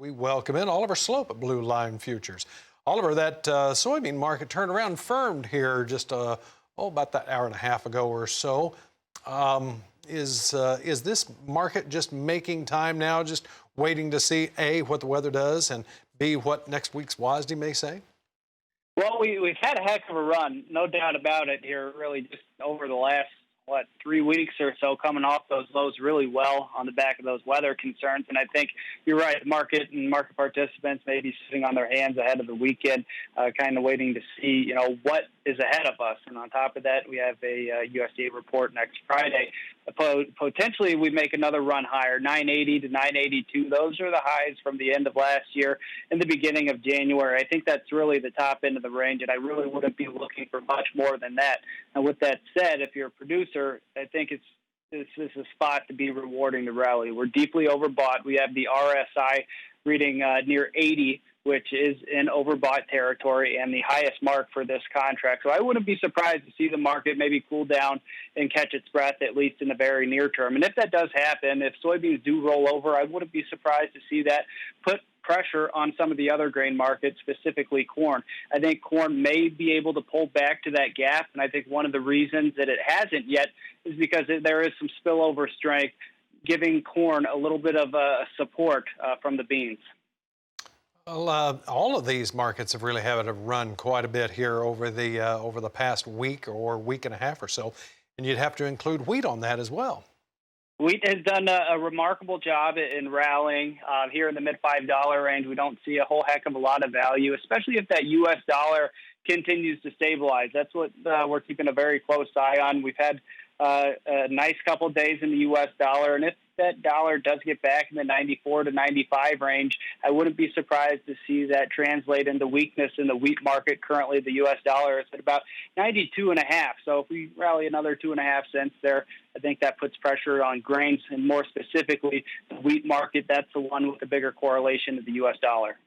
We welcome in Oliver Sloup at Blue Line Futures. Oliver, that soybean market turned around and firmed here just about that hour and a half ago or so. Is this market just making time now, just waiting to see A, what the weather does, and B, what next week's WASDE may say? Well, we've had a heck of a run, no doubt about it here, really just over the last, 3 weeks or so, coming off those lows really well on the back of those weather concerns. And I think you're right, the market and market participants may be sitting on their hands ahead of the weekend, kind of waiting to see, what is ahead of us. And on top of that, we have a USDA report next Friday. Potentially, we make another run higher, 980 to 982. Those are the highs from the end of last year and the beginning of January. I think that's really the top end of the range, and I really wouldn't be looking for much more than that. And with that said, if you're a producer, I think this is a spot to be rewarding the rally. We're deeply overbought. We have the RSI reading near 80, which is in overbought territory and the highest mark for this contract. So I wouldn't be surprised to see the market maybe cool down and catch its breath, at least in the very near term. And if that does happen, if soybeans do roll over, I wouldn't be surprised to see that put pressure on some of the other grain markets, specifically corn. I think corn may be able to pull back to that gap, and I think one of the reasons that it hasn't yet is because there is some spillover strength, giving corn a little bit of support from the beans. Well, all of these markets have really had a run quite a bit here over the past week or week and a half or so, and you'd have to include wheat on that as well. Wheat has done a remarkable job in rallying here in the mid-$5 range. We don't see a whole heck of a lot of value, especially if that U.S. dollar continues to stabilize. That's what we're keeping a very close eye on. We've had a nice couple of days in the U.S. dollar, and if that dollar does get back in the 94 to 95 range, I wouldn't be surprised to see that translate into weakness in the wheat market. Currently, the U.S. dollar is at about 92.5. So if we rally another 2.5 cents there, I think that puts pressure on grains, and more specifically, the wheat market. That's the one with the bigger correlation to the U.S. dollar.